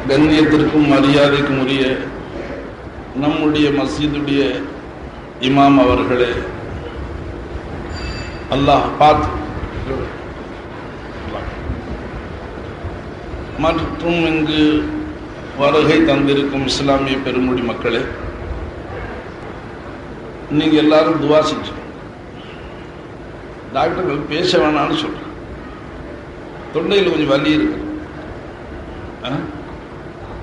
கண்ணியத்திற்கும் மரியாதைக்கும் உரிய நம்முடைய மஸ்ஜிதுடைய இமாம் அவர்களே, அல்லாஹ் பார்த்து மற்றும் இங்கு வருகை தந்திருக்கும் இஸ்லாமிய பெருமொழி மக்களே, நீங்க எல்லாரும் துவா செஞ்சு. டாக்டர்கள் பேச வேணான்னு சொல்றேன், தொண்டையில் கொஞ்சம் வலி இருக்கு.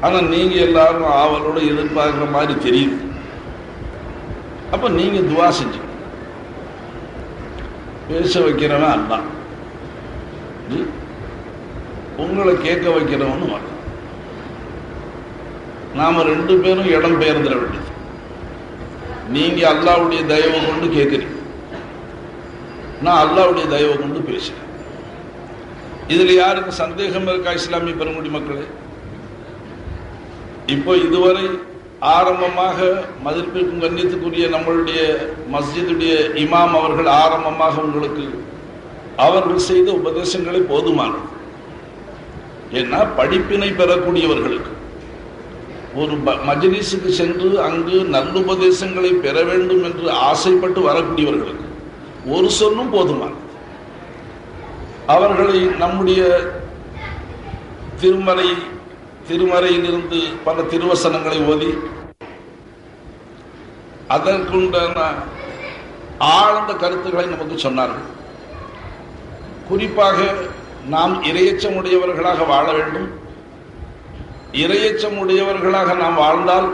ஆனா நீங்க எல்லாரும் ஆவலோட எதிர்பார்க்கிற மாதிரி தெரியுது. அப்ப நீங்க துவா செஞ்சு. பேச வைக்கிறவன் அல்லாஹ், உங்களை கேட்க வைக்கிறவன் வரலாம். நாம ரெண்டு பேரும் இடம் பெயர்ந்துட வேண்டியது. நீங்க அல்லாஹ்வுடைய தயவை கொண்டு கேட்குறீங்க, நான் அல்லாஹ்வுடைய தயவை கொண்டு பேசுறேன். இதுல யாருக்கு சந்தேகம் இருக்கா? இஸ்லாமிய பெருங்குடி மக்களே, இப்போ இதுவரை ஆரம்பமாக மதிப்பிற்கும் கண்ணியத்துக்குரிய நம்மளுடைய மஸ்ஜிதுடைய இமாம் அவர்கள் ஆரம்பமாக உங்களுக்கு அவர்கள் செய்த உபதேசங்களை போதுமானது. ஏன்னா படிப்பினை பெறக்கூடியவர்களுக்கு, ஒரு மஜ்லிஸுக்கு சென்று அங்கு நல்லுபதேசங்களை பெற வேண்டும் என்று ஆசைப்பட்டு வரக்கூடியவர்களுக்கு ஒரு சொல்லும் போதுமானது. அவர்களை நம்முடைய திருமறையிலிருந்து பல திருவசனங்களை ஓதி அதற்குண்டான ஆழ்ந்த கருத்துக்களை நமக்கு சொன்னார்கள். குறிப்பாக நாம் இரையச்சம் உடையவர்களாக வாழ வேண்டும். இரையச்சம் உடையவர்களாக நாம் வாழ்ந்தால்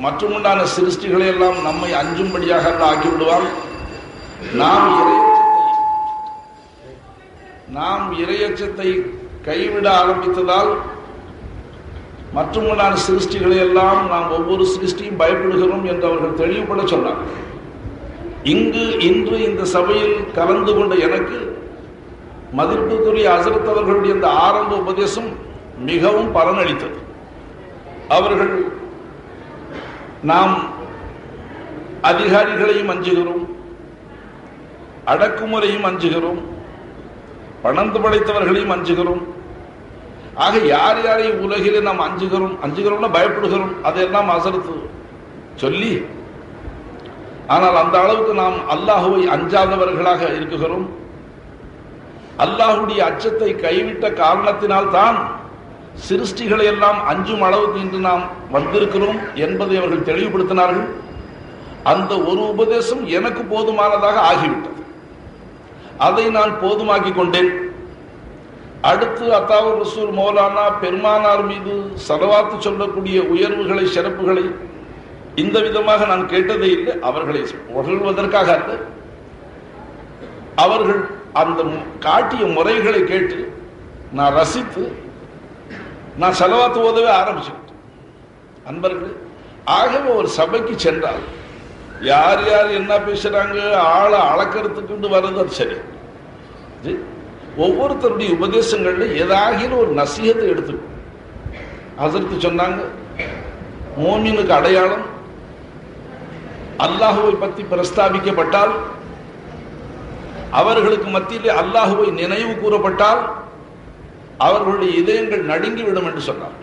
மற்றுமுண்டான சிருஷ்டிகளை எல்லாம் நம்மை அஞ்சும்படியாக ஆக்கிவிடுவார். நாம் இரையச்சத்தை கைவிட ஆரம்பித்ததால் மற்றுமுண்டான சிருஷ்டிகளை எல்லாம் நாம் ஒவ்வொரு சிருஷ்டியும் பயப்படுகிறோம் என்று அவர்கள் தெளிவுபட சொன்னார். இன்று இந்த சபையில் கலந்து கொண்ட எனக்கு மதிப்புக்குரிய ஹஸரத் அவர்களுடைய இந்த ஆரம்ப உபதேசம் மிகவும் பலனளித்தது. அவர்கள் நாம் அதிகாரிகளையும் அஞ்சுகிறோம், அடக்குமுறையும் அஞ்சுகிறோம், பணந்து படைத்தவர்களையும் அஞ்சுகிறோம். ஆக யார் யாரையும் உலகிலே நாம் அஞ்சுகிறோம்னா பயப்படுகிறோம், அதையெல்லாம் ஹஸரத் சொல்லி, ஆனால் அந்த அளவுக்கு நாம் அல்லாஹுவை அஞ்சாதவர்களாக இருக்குகிறோம். அல்லாஹுடைய அச்சத்தை கைவிட்ட காரணத்தினால் தான் சிருஷ்டிகளை எல்லாம் அஞ்சும் அளவுக்கு இன்று நாம் வந்திருக்கிறோம் என்பதை அவர்கள் தெளிவுபடுத்தினார்கள். அந்த ஒரு உபதேசம் எனக்கு போதுமானதாக ஆகிவிட்டது. அதை நான் போதுமாக்கி கொண்டேன். அடுத்து அத்தாவு ரசூல் மௌலானா பெருமானார் மீது ஸலவாத்து சொல்லக்கூடிய உயர்வுகளை சிறப்புகளை இந்த விதமாக நான் கேட்டதே இல்லை. அவர்களை புகழ்வதற்காக அல்ல, அவர்கள் அந்த காட்டிய முறைகளை கேட்டு நான் ரசித்து நான் ஸலவாத்து ஓதவே ஆரம்பிச்சுட்டேன். அன்பர்களே, ஆகவே ஒரு சபைக்கு சென்றால் யார் யார் என்ன பேசுறாங்க ஆளை அளக்கிறதுக்கு வர்றது அது சரி. ஒவ்வொருத்தருடைய உபதேசங்கள்ல ஏதாகிலும் ஒரு நசீகத்தை எடுத்து ஹஸரத் சொன்னாங்க, மோமினுக்கு அடையாளம் அல்லாஹுவை பற்றி பிரஸ்தாபிக்கப்பட்டால், அவர்களுக்கு மத்தியிலே அல்லாஹுவை நினைவு கூறப்பட்டால் அவர்களுடைய இதயங்கள் நடுங்கிவிடும் என்று சொன்னார்.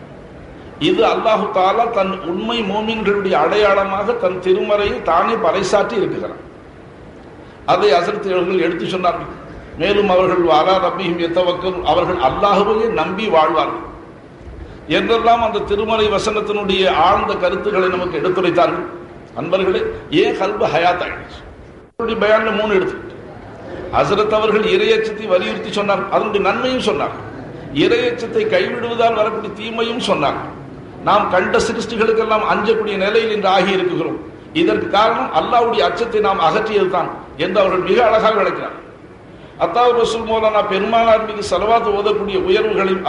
இது அல்லாஹு தஆலா தன் உண்மை மோமின்களுடைய அடையாளமாக தன் திருமறையில் தானே பறைசாற்றி இருக்கிறார். அதை ஹஸரத் அவர்கள் எடுத்து சொன்னார்கள். மேலும் அவர்கள் அலா ரப்பிஹிம் யதவக்கல், அவர்கள் அல்லாஹுவையே நம்பி வாழ்வார்கள் என்றெல்லாம் அந்த திருமறை வசனத்தினுடைய ஆழ்ந்த கருத்துக்களை நமக்கு எடுத்துரைத்தார்கள். அன்பர்களே, ஏன் கல்பு ஹயாத் ஆயிடுச்சு? பயான்ல 3 எடுத்துக்கிட்டு ஹஸரத் அவர்கள் இறையச்சத்தை வலியுறுத்தி சொன்னார், அதனுடைய நன்மையும் சொன்னார், இறையச்சத்தை கைவிடுவதால் வரக்கூடிய தீமையும் சொன்னார். நாம் கண்ட சிருஷ்டிகளுக்கெல்லாம் அஞ்சக்கூடிய நிலையில் இன்று ஆகி இருக்கிறோம். இதற்கு காரணம் அல்லாஹ்வுடைய அச்சத்தை நாம் அகற்றியது தான் என்று அவர்கள் மிக அழகாக விளக்கினார். அத்தாவு ரசூல் மௌலானா பெருமானார் மீது ஸலவாத் ஓதக்கூடிய உயர்வுகளையும்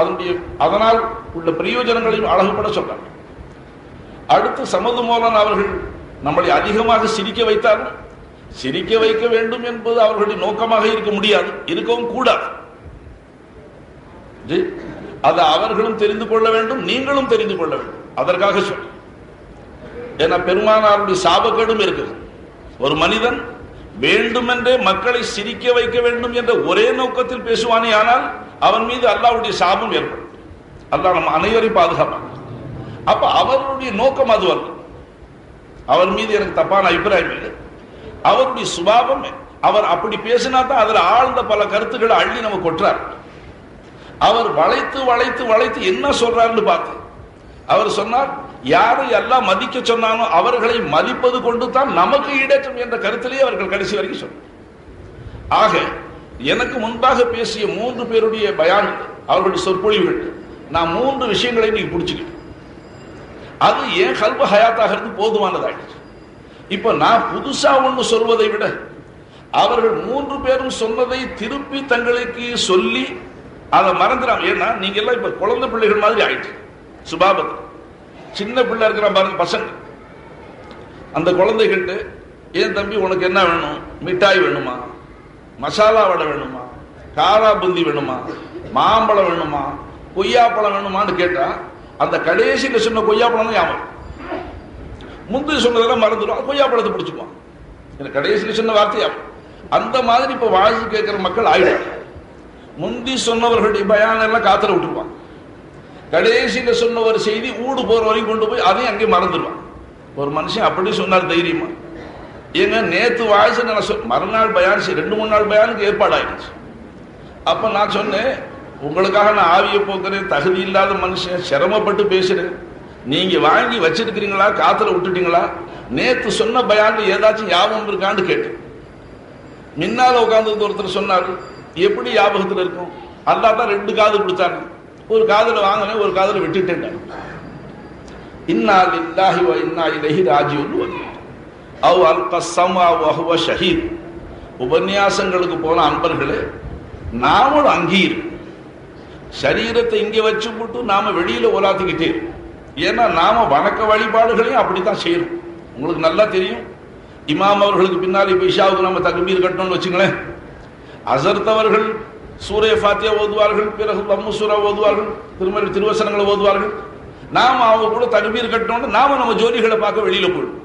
அதனால் உள்ள பிரயோஜனங்களையும் அழகுபட சொன்னார். அடுத்து சமது மௌலானா அவர்கள் நம்மளை அதிகமாக சிரிக்க வைத்தார்கள். சிரிக்க வைக்க வேண்டும் என்பது அவர்களுடைய நோக்கமாக இருக்க முடியாது, இருக்கவும் கூடாது. அதை அவர்களும் தெரிந்து கொள்ள வேண்டும், நீங்களும் தெரிந்து கொள்ள வேண்டும். அதற்காக சொல்ல, ஏன்னா பெருமானாருடைய சாபக்கேடும் இருக்குது. ஒரு மனிதன் வேண்டுமென்றே மக்களை சிரிக்க வைக்க வேண்டும் என்ற ஒரே நோக்கத்தில் பேசுவானே ஆனால் அவன் மீது அல்லாஹ்வுடைய சாபம் ஏற்படும். அல்லாஹ் நம்ம அனைவரையும் பாதுகாப்பாங்க. அப்ப அவருடைய நோக்கம் அது அல்ல. அவர் மீது எனக்கு தப்பான அபிப்பிராயம் இல்லை. அவருடைய சுபாவம் அவர் அப்படி பேசினா தான் அதுல ஆழ்ந்த பல கருத்துக்களை அள்ளி நம்ம கொட்டுறார். அவர் வளைத்து வளைத்து வளைத்து என்ன சொல்றாருன்னு பார்த்து அவர் சொன்னார், யாரை எல்லாம் மதிக்க சொன்னானோ அவர்களை மதிப்பது கொண்டு தான் நமக்கு ஈடேற்றம் என்ற கருத்திலேயே அவர்கள் கடைசி வரைக்கும் சொன்னார். ஆக எனக்கு முன்பாக பேசிய 3 பேருடைய பயான், அவர்களுடைய சொற்பொழிவுகள், நான் 3 விஷயங்களை நீங்க பிடிச்சுக்கிட்டேன். அது ஏன் கல்ப ஹயாத்தாகிறது போதுமானதாயிடுச்சு. இப்ப நான் புதுசா ஒன்று சொல்வதை விட அவர்கள் 3 பேரும் சொன்னதை திருப்பி தங்களுக்கு சொல்லி அதை மறந்துடாம, ஏன்னா நீங்க எல்லாம் இப்ப குழந்தை பிள்ளைகள் மாதிரி ஆயிடுச்சு. சுபாபத்து சின்ன பிள்ளை இருக்கிற பாருங்க பசங்க, அந்த குழந்தைகிட்ட ஏன் தம்பி உனக்கு என்ன வேணும், மிட்டாய் வேணுமா, மசாலா வடை வேணுமா, காரா புந்தி வேணுமா, மாம்பழம் வேணுமா, கொய்யாப்பழம் வேணுமான்னு கேட்டா அந்த கடைசியில் சொன்ன கொய்யாப்பழம் தான் ஞாபகம். முந்தி சொன்னதெல்லாம் மறந்துடும், கொய்யாப்பழத்தை பிடிச்சுக்குவான். கடைசியில் சொன்ன வார்த்தையா அந்த மாதிரி இப்ப வாழ்க்கை கேட்கிற மக்கள் ஆயிடும். முந்தி சொன்னவர்களுடைய பயான் எல்லாம் காத்துல விட்டுருவாங்க. கடைசியில சொன்ன ஒரு செய்தி ஊடு போற வரைக்கும் கொண்டு போய் அதையும் அங்கே மறந்துடுவான். ஒரு மனுஷன் அப்படி சொன்னார் தைரியமா. ஏங்க நேத்து வாய்ஸ் மறுநாள் பயான் 2-3 நாள் பயானுக்கு ஏற்பாடு ஆயிடுச்சு. அப்ப நான் சொன்னேன், உங்களுக்காக நான் ஆவியை போக்குறேன், தகுதி இல்லாத மனுஷன், சிரமப்பட்டு பேசுறேன், நீங்க வாங்கி வச்சிருக்கிறீங்களா, காத்துல விட்டுட்டீங்களா, நேத்து சொன்ன பயான் ஏதாச்சும் ஞாபகம் இருக்கான்னு கேட்டேன். முன்னால உட்கார்ந்து ஒருத்தர் சொன்னாரு, எப்படி ஞாபகத்தில் இருக்கும், அல்லாஹ் தான் 2 காது கொடுத்தாங்க, ஒரு காதுல வாங்கினேன், ஒரு காதுல விட்டுட்டேன். இன்னா லில்லாஹி வ இன்னா இலைஹி ராஜிஊன் அவ் அல்கஸ்ஸமா வ ஹுவ ஷஹீத். உபன்யாசங்களுக்கு போன அன்பர்களே, நாமளும் அங்கீர் சரீரத்தை இங்கே வச்சு போட்டு நாம வெளியில உலாத்திக்கிட்டே. ஏன்னா நாம வணக்க வழிபாடுகளையும் அப்படித்தான் செய்யறோம். உங்களுக்கு நல்லா தெரியும், இமாம் அவர்களுக்கு பின்னாடி இப்ப இஷாவுக்கு நம்ம தக்பீர் கட்டணும்னு வச்சுங்களேன், அஸர்த் அவர்கள் சூரே ஃபாத்தியா ஓதுவார்கள், பிறகு லம்மு சூரா ஓதுவார்கள், திருமறை திருவசனங்களை ஓதுவார்கள். நாம அவங்க கூட தக்பீர் கட்டணும்னு நாம நம்ம ஜோலிகளை பார்க்க வெளியில போயிடும்.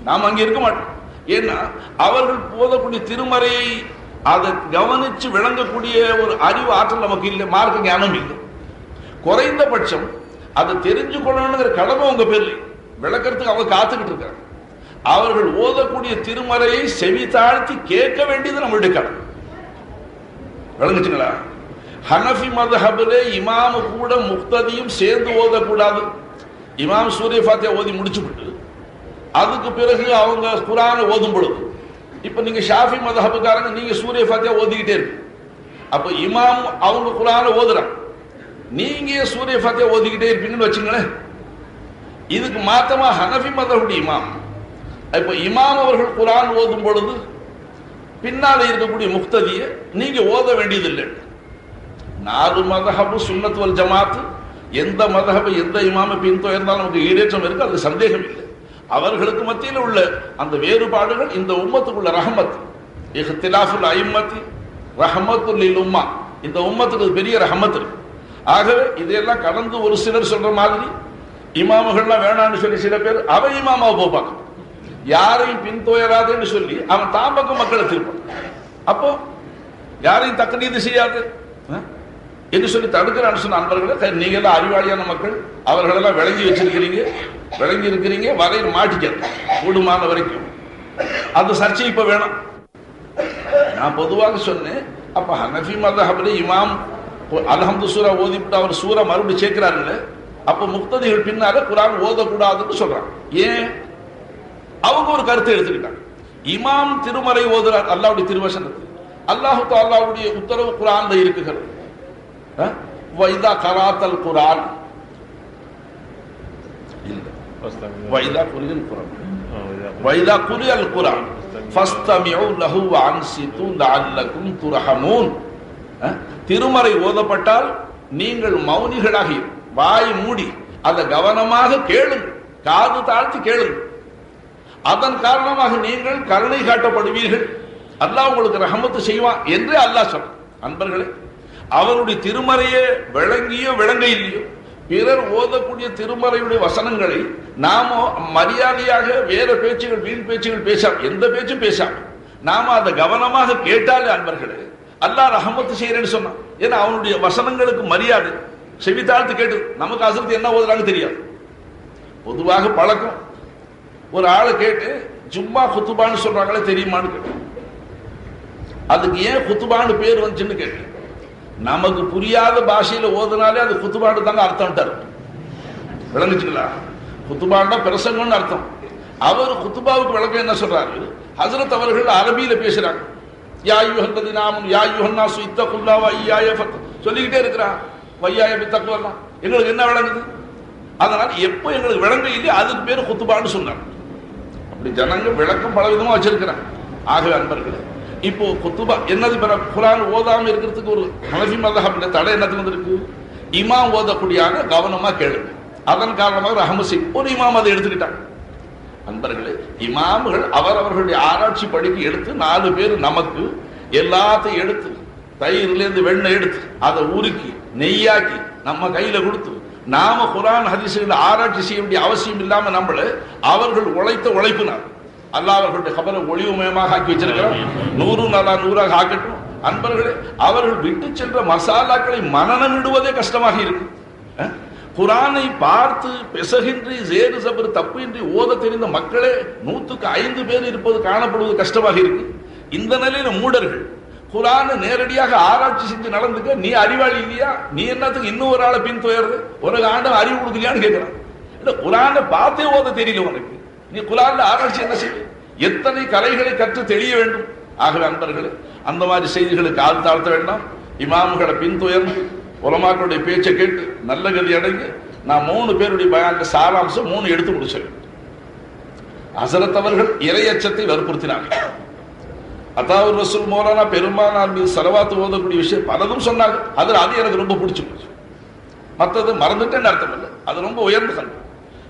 நாம அங்க இருக்க மாட்டோம். ஏன்னா அவர்கள் போதக்கூடிய திருமறையை அதை கவனிச்சு விளங்கக்கூடிய ஒரு அறிவு ஆற்றல் நமக்கு இல்லை, மார்க்க ஞானம் இல்லை. குறைந்தபட்சம் அதை தெரிஞ்சு கொள்ளணுங்கிற கடமை உங்க பேர்ல விளக்கறதுக்கு அவங்க காத்துக்கிட்டு இருக்காங்க. அவர்கள் ஓதக்கூடிய திருமறையை செவி தாழ்த்தி கேட்க வேண்டியது நம்மளுடைய கடமை. விளங்குச்சுங்களா? ஹனஃபி மத்ஹபிலே இமாமு கூட முக்ததியும் சேர்ந்து ஓதக்கூடாது. இமாம் சூரிய ஃபாத்தியா ஓதி முடிச்சுவிட்டு அதுக்கு பிறகு அவங்க குர்ஆனை ஓதும் பொழுது, இப்ப நீங்க ஷாஃபி மத்ஹபுக்காரங்க நீங்க சூரிய ஃபாத்தியா ஓதிக்கிட்டே இருக்கு, அப்ப இமாம் அவங்க குர்ஆனை ஓதுறாங்க, நீங்க சூரிய ஃபாத்தியா ஓதிக்கிட்டே இருப்பீங்கன்னு வச்சுங்களேன். இதுக்கு மாத்தமா ஹனஃபி மத்ஹபுடைய இமாம், இப்ப இமாம் அவர்கள் குர்ஆன் ஓதும் பொழுது பின்னால இருக்கக்கூடிய முக்ததிய நீங்க ஓத வேண்டியதில்லை. 4 மதஹபு சுன்னத் வல் ஜமாத், எந்த மதஹபு எந்த இமாம பின்தொடர்ந்தாலும் நமக்கு ஈடேற்றம் இருக்கு, அது சந்தேகம் இல்லை. அவர்களுக்கு மத்தியில் உள்ள அந்த வேறுபாடுகள் இந்த உம்மத்துக்குள்ள ரஹமத், இஹ்திலாஃபுல் அய்மத்தி ரஹமத்துல் லில் உம்மா, இந்த உம்மத்துக்கு பெரிய ரஹமத் இருக்கு. ஆகவே இதையெல்லாம் கடந்து ஒரு சிலர் சொல்ற மாதிரி இமாமுகள்லாம் வேணான்னு சொல்லி சில பேர் அவ இமாமாவை போப்பாங்க, யாரையும் பின்தொயராதுன்னு சொல்லி அவன் தாம்பக்கம் மக்களை திருப்பான். அப்போ யாரையும் தக்கநீதி செய்யாது என்று சொல்லி தடுக்கிறான்னு சொன்ன அன்பர்களே, நீங்க எல்லாம் அறிவாளியான மக்கள், அவர்களெல்லாம் விளங்கி வச்சிருக்கிறீங்க, விளங்கி இருக்கிறீங்க, வரையில் மாட்டிக்க கூடுமான வரைக்கும் அந்த சர்ச்சை இப்ப வேணும். நான் பொதுவாக சொன்னேன், அப்ப ஹனஃபி மத்ஹபிலே இமாம் அல்ஹம்து சூரா ஓதிவிட்டு அவர் சூரா மறுபடியும் சேர்க்கிறாருல்ல, அப்ப முக்ததிகள் பின்னால குர்ஆன் ஓதக்கூடாதுன்னு சொல்றாங்க. ஏன்? அவங்க ஒரு கருத்தை எடுத்துக்கிட்டாங்க. இமாம் திருமறை ஓதுறார் அல்லாஹ்வுடைய திருவசனத்தில், அல்லாஹ் தஆலாவுடைய உத்தரவு குர்ஆன்ல இருக்குகிறது. வைதா கராத்தல் குர்ஆன் இல்ல, வைதா குரியல் குர்ஆன், வைதா குரியல் குர்ஆன் ஃபஸ்தமிஉ லஹு வ அன்சிது லஅல்லகும் துர்ஹமூன். திருமறை ஓதப்பட்டால் நீங்கள் மௌனிகளாக வாய் மூடி அதை கவனமாக கேளுங்கள், காது தாழ்த்தி கேளுங்கள். அதன் காரணமாக நீங்கள் கருணை காட்டப்படுவீர்கள், அல்லாஹ் உங்களுக்கு ரஹமத்து செய்வான் என்று அல்லாஹ் சொல்ற. அன்பர்களே, அவருடைய திருமறையை விளங்கியோ விளங்க இல்லையோ பிறர் ஓதக்கூடிய திருமறையுடைய வசனங்களை நாம மரியாதையாக வேற பேச்சுகள் வீண் பேச்சுகள் பேசாம, எந்த பேச்சும் பேசாம நாம அதை கவனமாக கேட்டாலே அன்பர்களே அல்லாஹ் ரஹமத்து செய்யறேன்னு சொன்னான். ஏன்னா அவனுடைய வசனங்களுக்கு மரியாதை. செவித்தாழ்த்து கேட்டு நமக்கு ஹஸ்ரத் என்ன ஓதுறாங்க தெரியாது. பொதுவாக பழக்கம், ஒரு ஆளை கேட்டு ஜும்மா குத்துபான்னு சொல்றாங்களே தெரியுமான்னு கேட்டு, அதுக்கு ஏன் குத்துபான்னு பேர் வந்துச்சுன்னு கேட்டு, நமக்கு புரியாத பாஷையில ஓதுனாலே அது குத்துபான்னு தாங்க அர்த்தம். விளங்குச்சுங்களா? குத்துபான்னா பிரசங்கம்னு அர்த்தம். அவர் குத்துபாவுக்கு விளக்கம் என்ன சொல்றாரு? ஹஸ்ரத் அவர்கள் அரபியில பேசுறாங்க. யா யுஹல்லதீன ஆமனு யா யுஹன்னாசு இத்தகுல்லாஹ வ இய்யாய சொல்லிக்கிட்டே இருக்கிறான். வையாய பித்தக்குவா எங்களுக்கு என்ன விளங்குது? அதனால எப்போ எங்களுக்கு விளங்க இல்லையோ அதுக்கு பேர் குத்துபான்னு சொன்னாங்க. அப்படி ஜனங்க விளக்கம் பல விதமா வச்சிருக்கிறாங்க. ஆகவே அன்பர்களே, இப்போ குத்துபா என்னது? குர்ஆன் ஓதாம இருக்கிறதுக்கு ஒரு ஹனஃபி மذஹப்ல தடை என்னது வந்திருக்கு? இமாம் ஓதக்கூடியான கவனமா கேளுங்க. அதன் காரணமாக ரஹமசி ஒரு இமாம் அதை எடுத்துக்கிட்டாங்க. அன்பர்களே, இமாம்கள் அவர்களுடைய ஆராய்ச்சி படிக்கு எடுத்து 4 பேர் நமக்கு எல்லாத்தையும் எடுத்து தயிரிலிருந்து வெண்ணெய் எடுத்து அதை உருக்கி நெய்யாக்கி நம்ம கையில கொடுத்து நாம குர்ஆன் ஹதீஸ்களை ஆராய்ச்சி செய்ய வேண்டிய அவசியம் இல்லாம நம்மள அவர்கள் உழைத்த உழைப்பினார் அல்லாஹ் அவர்களுடைய கபரை ஒளிவுமயமாக ஆக்கி வச்சிருக்கிறார். 100 நாளா 100ஆக ஆக்கட்டும். அன்பர்களே, அவர்கள் விட்டு சென்ற மசாலாக்களை மனநமிடுவதே கஷ்டமாக இருக்கு. குர்ஆனை பார்த்து பெசகின்றி ஜேரு ஜபர் தப்பின்றி ஓத தெரிந்த மக்களே 100க்கு 5 பேர் இருப்பது காணப்படுவது கஷ்டமாக இருக்கு. இந்த நிலையில மூடர்கள் குர்ஆனை நேரடியாக ஆராய்ச்சி செஞ்சு நடந்துக்க, நீ அறிவாளி இல்லையா? நீ என்னத்துக்கு இன்னொரு ஆளை பின் துயர்றது? உனக்கு ஆண்டவன் அறிவு கொடுக்கலையான்னு கேட்கிறான். இல்ல, குர்ஆனை பார்த்தே ஓத தெரியல உனக்கு, நீ குர்ஆன்ல ஆராய்ச்சி என்ன செய்ய? எத்தனை கலைகளை கற்று தெரிய வேண்டும். ஆகவே அன்பர்களே, அந்த மாதிரி செய்திகளுக்கு ஆள் தாழ்த்த வேண்டாம். இமாம்களை பின் துயர்ந்து உலமாக்களுடைய பேச்சை கேட்டு நல்ல கதி அடைந்து நான் 3 பேருடைய பயான்ல சாராம்சம் 3 எடுத்து முடிச்சேன். ஹஸரத் அவர்கள் இறையச்சத்தை வற்புறுத்தினார்கள். அதாவது ரசூல் மௌலானா பெருமானார் மீது ஸலவாத் ஓதக்கூடிய விஷயம் பலதும் சொன்னாங்க. அது எனக்கு ரொம்ப பிடிச்சு போச்சு. மற்றது மறந்துட்டேன்னு அர்த்தம் இல்லை, அது ரொம்ப உயர்ந்த கல்வி.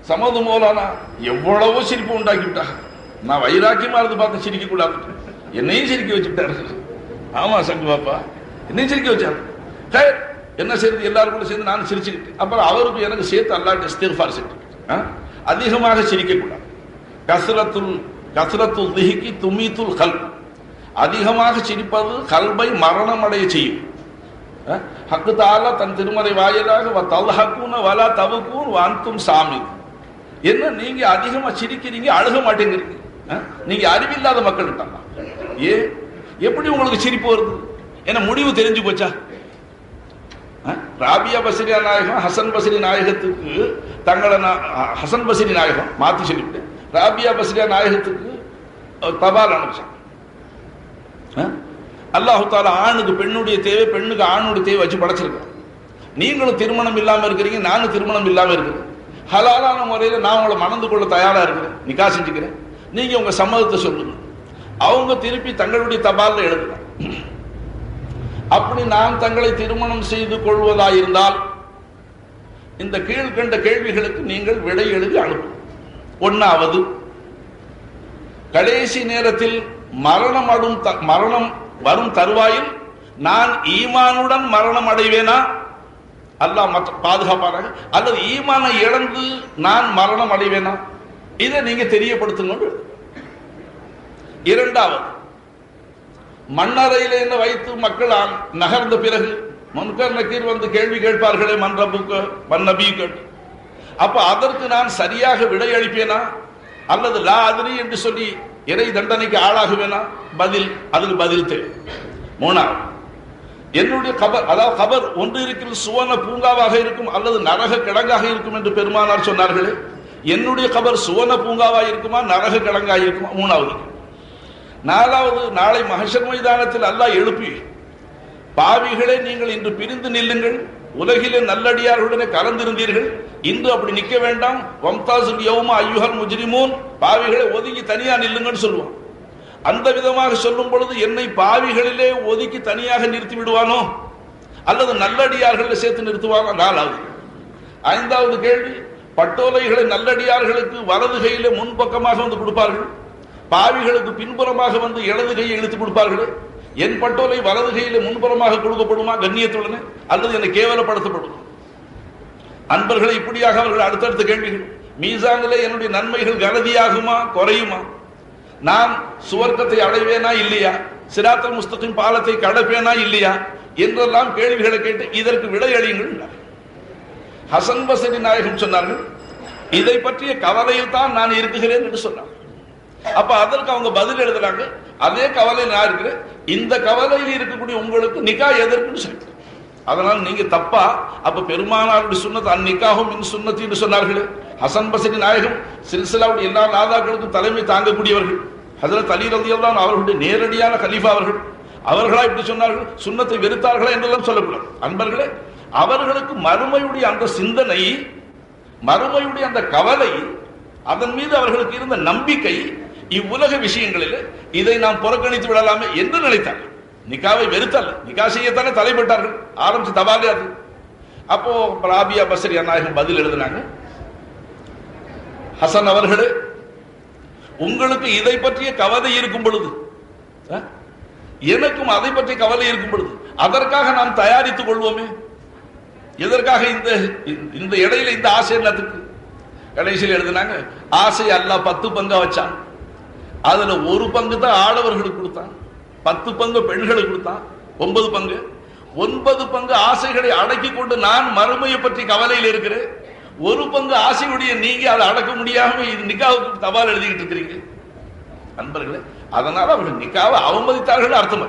சமது மௌலானா எவ்வளவோ சிரிப்பு உண்டாக்கி விட்டாங்க. நான் வைராக்கியமா இருந்து பார்த்து சிரிக்க கூடாது, என்னையும் சிரிக்க வச்சுட்டாரு. ஆமா சங்கு பாப்பா, என்னையும் சிரிக்க வச்சாரு. என்ன செய்யறது? எல்லாரும் கூட சேர்ந்து நான் சிரிச்சுக்கிட்டு, அப்புறம் அவருக்கு எனக்கு சேர்த்து அல்லாஹ்ட்ட இஸ்திக்ஃபார் செஞ்சு அதிகமாக சிரிக்க கூடாது. கஸ்ரத்துல் திஹ்கி துமீத்துல் கல்ப், அதிகமாக சிரிப்பது கல்பை மரணம் அடைய செய்யும். ஹக்கு தஆலா தன் திருமறை வாயிலாக வதல்ஹகுன வலா தபகுன் வஅன்தும் சாமித், என்ன நீங்க அதிகமா சிரிக்கிறீங்க, அழுக மாட்டேங்கிறீங்க, நீங்க அறிவில்லாத மக்கள் இருக்காங்க. எப்படி உங்களுக்கு சிரிப்பு வருது? என்ன முடிவு தெரிஞ்சு போச்சா? ராபியா பஸ்ரியா நாயகம் ஹசன் பஸ்ரி நாயகத்துக்கு தங்களை ஹசன் பஸ்ரி நாயகம் மாத்தி சொல்லிவிட்டு ராபியா பஸ்ரியா நாயகத்துக்கு தபால் அனுப்பிச்சாங்க. அல்லாஹு தஆலா ஆணுக்கு பெண்ணுடைய தேவை, பெண்ணுக்கு ஆணுடைய தேவை வச்சு படைச்சிருக்கேன். நீங்களும் திருமணம் இல்லாம இருக்கிறீங்க, நானும் திருமணம் இல்லாம இருக்கிறேன். ஹலாலான முறையில் நான் உங்களை மணந்து கொள்ள தயாரா இருக்கிறேன், நிக்கா செஞ்சுக்கிறேன், நீங்க உங்க சம்மதத்தை சொல்லுங்க. அவங்க திருப்பி தங்களுடைய தபால்ல எழுதுறாங்க. அப்படி நாம் தங்களை திருமணம் செய்து கொள்வதாயிருந்தால் இந்த கீழ்கண்ட கேள்விகளுக்கு நீங்கள் விடை எழுதி அனுப்பும். 1வது, கடைசி நேரத்தில் மரணம் வரும் தருவாயில் நான் ஈமானுடன் மரணம் அடைவேனா, அல்லாஹ் பாதுகாப்பானாக, அல்லது ஈமானை இழந்து நான் மரணம் அடைவேனா, இதை நீங்க தெரியப்படுத்துங்க. 2வது, மண்ணறையில என்ன வைத்து மக்கள் நகர்ந்த பிறகு முன்கர் நக்கீர் வந்து கேள்வி கேட்பார்களே, மன்னபீக்கள், அப்ப அதற்கு நான் சரியாக விடை அளிப்பேனா, அல்லது லா அதிரி என்று சொல்லி இறை தண்டனைக்கு ஆளாகுவேனா? அதுக்கு பதில் தேவை. 3வது, என்னுடைய கபர், அதாவது கபர் ஒன்று இருக்கிறது சுவன பூங்காவாக இருக்கும் அல்லது நரக கிடங்காக இருக்கும் என்று பெருமானார் சொன்னார்களே, என்னுடைய கபர் சுவன பூங்காவாக இருக்குமா நரக கிடங்காக இருக்குமா? 3வது. 4வது, நாளை மஹ்ஷர் மைதானத்தில் அல்லாஹ் எழுப்பி, பாவிகளே நீங்கள் இன்று பிரிந்து நில்லுங்கள், உலகிலே நல்லடியார்களுடனே கலந்திருந்தீர்கள், இன்று அப்படி நிக்க வேண்டாம், வம்தாசுல் யௌம அய்யுஹல் முஜ்ரிமூன், பாவிகளை ஒதுங்கி தனியா நில்லுங்கன்னு சொல்லுவான். அந்த விதமாக சொல்லும் பொழுது என்னை பாவிகளிலே ஒதுக்கி தனியாக நிறுத்தி விடுவானோ, அல்லது நல்லடியார்களை சேர்த்து நிறுத்துவானோ? 4வது. 5வது கேள்வி, பட்டோலைகளை நல்லடியார்களுக்கு வலது கையில முன்பக்கமாக வந்து கொடுப்பார்கள், பாவிகளுக்கு பின்புறமாக வந்து இடது கையை இழுத்து கொடுப்பார்கள். என் பட்டோலை வலது கையில முன்புறமாக கொடுக்கப்படுமா கண்ணியத்துடனே, அல்லது என்னை கேவலப்படுத்தப்படுமா? அன்பர்களை இப்படியாக அவர்கள் அடுத்தடுத்த கேள்விகள். மீசானிலே என்னுடைய நன்மைகள் கனதியாகுமா குறையுமா? நான் சுவர்க்கத்தை அடைவேனா இல்லையா? சிராத்தல் முஸ்தகிம் பாலத்தை கடப்பேனா இல்லையா? என்றெல்லாம் கேள்விகளை கேட்டு இதற்கு விடை அளியுங்கள். ஹசன் பஸ்ரி நாயகம் சொன்னார்கள், இதை பற்றிய கவலையில் தான் நான் இருக்குகிறேன் என்று சொன்னார். அப்ப அதற்கு அவங்க பதில் எழுதுறாங்க, அதே கவலையில் நான் இருக்கிறேன், இந்த கவலையில் இருக்கக்கூடிய உங்களுக்கு நிக்கா எதற்குன்னு சொல்லி. அதனால் நீங்க தப்பா அப்ப பெருமானாருடைய சுன்னத் அந்நிக்காகும் மின் சுன்னத்தி என்று சொன்னார்களே. ஹசன் பஸ்ரி நாயகம் சில்சிலாவுடைய எல்லா நாதாக்களுக்கும் தலைமை தாங்கக்கூடியவர்கள். ஹஜ்ரத் அலி ரலியல்லாஹு அன்ஹு அவர்களுடைய நேரடியான கலீஃபா அவர்கள். அவர்களா இப்படி சொன்னார்கள், சுன்னத்தை வெறுத்தார்களா என்றெல்லாம் சொல்லக்கூடாது. அன்பர்களே, அவர்களுக்கு மறுமையுடைய அந்த சிந்தனை, மறுமையுடைய அந்த கவலை, அதன் மீது அவர்களுக்கு இருந்த நம்பிக்கை, இவ்வுலக விஷயங்களில் இதை நாம் புறக்கணித்து விடலாமே என்று நினைத்தார்கள். நிக்காவை வெறுத்தல்ல, நிக்கா செய்யத்தானே தலைப்பட்டார்கள், ஆரம்பிச்சு தபாலே அது. அப்போ ராபியா பஸ்ரி நாயகம் பதில் எழுதினாங்க, ஹசன் அவர்களே, உங்களுக்கு இதை பற்றிய கவலை இருக்கும் பொழுது, எனக்கும் அதை பற்றிய கவலை இருக்கும் பொழுது அதற்காக நாம் தயாரித்துக் கொள்வோமே. எதற்காக இந்த இடையில இந்த ஆசை என்னத்துக்கு? கடைசியில் எழுதினாங்க, ஆசை அல்லாஹ் 10 பங்கா வச்சான், அதுல ஒரு பங்கு தான் ஆடவர்களுக்கு கொடுத்தான், 10 பங்கு பெண்களுக்கு கொடுத்தான், 9 பங்கு. 9 பங்கு ஆசைகளை அடக்கி கொண்டு நான் மறுமையை பற்றி கவலையில் இருக்கிறேன். ஒரு பங்கு ஆசையுடைய நீங்க அதை அடக்க முடியாம இது நிக்காவுக்கு தபால் எழுதிக்கிட்டு இருக்கிறீங்க. அன்பர்களே, அதனால அவர்கள் நிக்காவை அவமதித்தார்கள் அர்த்தம்.